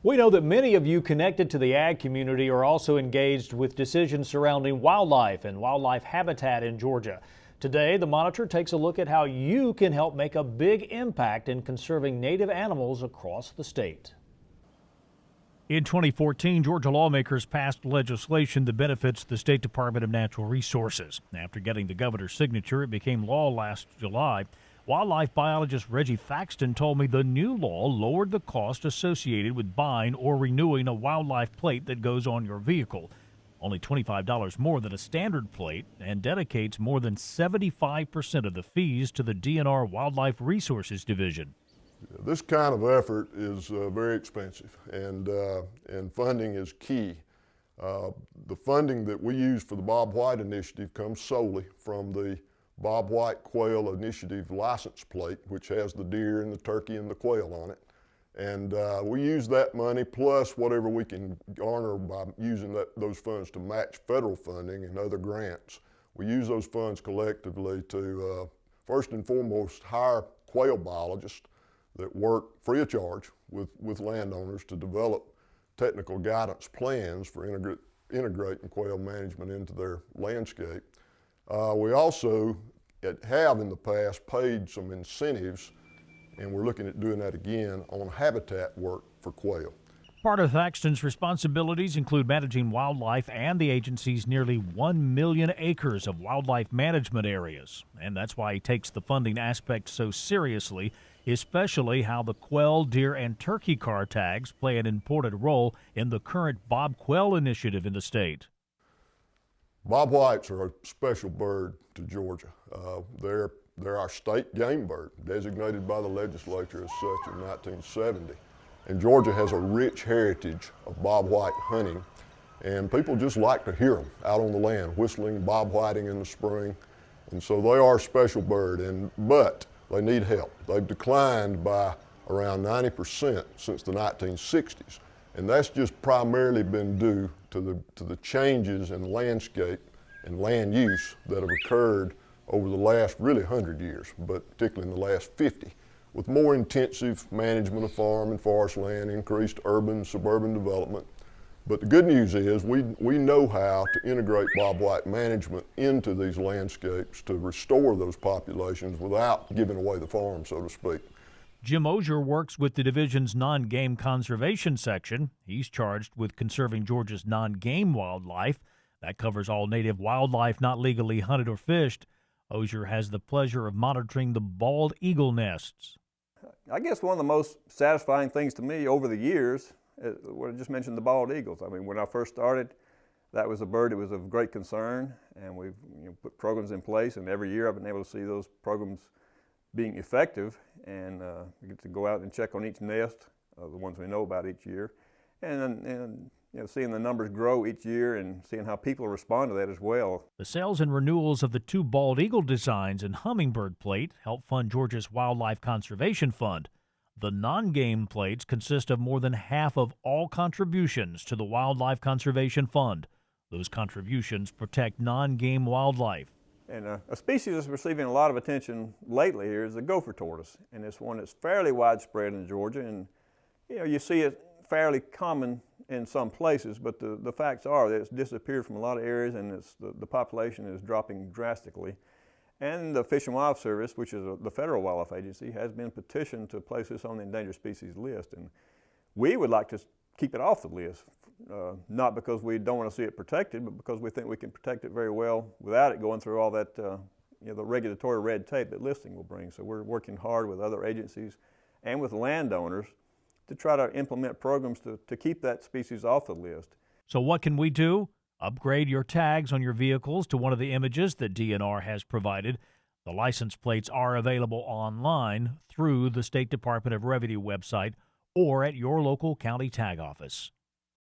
We know that many of you connected to the ag community are also engaged with decisions surrounding wildlife and wildlife habitat in Georgia. Today, the Monitor takes a look at how you can help make a big impact in conserving native animals across the state. In 2014, Georgia lawmakers passed legislation that benefits the State Department of Natural Resources. After getting the governor's signature, it became law last July. Wildlife biologist REGGIE THACKSTON told me the new law lowered the cost associated with buying or renewing a wildlife plate that goes on your vehicle. Only $25 more than a standard plate, and dedicates more than 75% of the fees to the DNR Wildlife Resources Division. This kind of effort is very expensive, and funding is key. The funding that we use for the Bob White Initiative comes solely from the Bob White Quail Initiative license plate, which has the deer and the turkey and the quail on it. And we use that money plus whatever we can garner by using those funds to match federal funding and other grants. We use those funds collectively to, first and foremost, hire quail biologists that work free of charge with landowners to develop technical guidance plans for integrating quail management into their landscape. We also have in the past paid some incentives, and we're looking at doing that again on habitat work for quail. Part of THACKSTON's responsibilities include managing wildlife and the agency's nearly 1 million acres of wildlife management areas. And that's why he takes the funding aspect so seriously, especially how the quail, deer, and turkey car tags play an important role in the current Bob Quail initiative in the state. Bob Whites are a special bird to Georgia. They're our state game bird, designated by the legislature as such in 1970. And Georgia has a rich heritage of Bob White hunting, and people just like to hear them out on the land, whistling Bob Whiting in the spring. And so they are a special bird, but they need help. They've declined by around 90% since the 1960s. And that's just primarily been due to the changes in landscape and land use that have occurred over the last really 100 years, but particularly in the last 50, with more intensive management of farm and forest land, increased urban, suburban development. But the good news is we know how to integrate Bob White management into these landscapes to restore those populations without giving away the farm, so to speak. Jim Osier works with the division's non-game conservation section. He's charged with conserving Georgia's non-game wildlife. That covers all native wildlife not legally hunted or fished. Osier has the pleasure of monitoring the bald eagle nests. I guess one of the most satisfying things to me over the years, what I just mentioned, the bald eagles. I mean, when I first started, that was a bird that was of great concern, and we've put programs in place, and every year I've been able to see those programs being effective, and we get to go out and check on each nest, the ones we know about each year, and seeing the numbers grow each year and seeing how people respond to that as well. The sales and renewals of the 2 bald eagle designs and hummingbird plate help fund Georgia's Wildlife Conservation Fund. The non-game plates consist of more than half of all contributions to the Wildlife Conservation Fund. Those contributions protect non-game wildlife. And a species that's receiving a lot of attention lately here is the gopher tortoise, and it's one that's fairly widespread in Georgia, and you see it fairly common in some places, but the facts are that it's disappeared from a lot of areas, and the population is dropping drastically. And the Fish and Wildlife Service, which is the federal wildlife agency, has been petitioned to place this on the endangered species list, and we would like to keep it off the list. Not because we don't want to see it protected, but because we think we can protect it very well without it going through all that the regulatory red tape that listing will bring. So we're working hard with other agencies and with landowners to try to implement programs to keep that species off the list. So what can we do? Upgrade your tags on your vehicles to one of the images that DNR has provided. The license plates are available online through the State Department of Revenue website or at your local county tag office.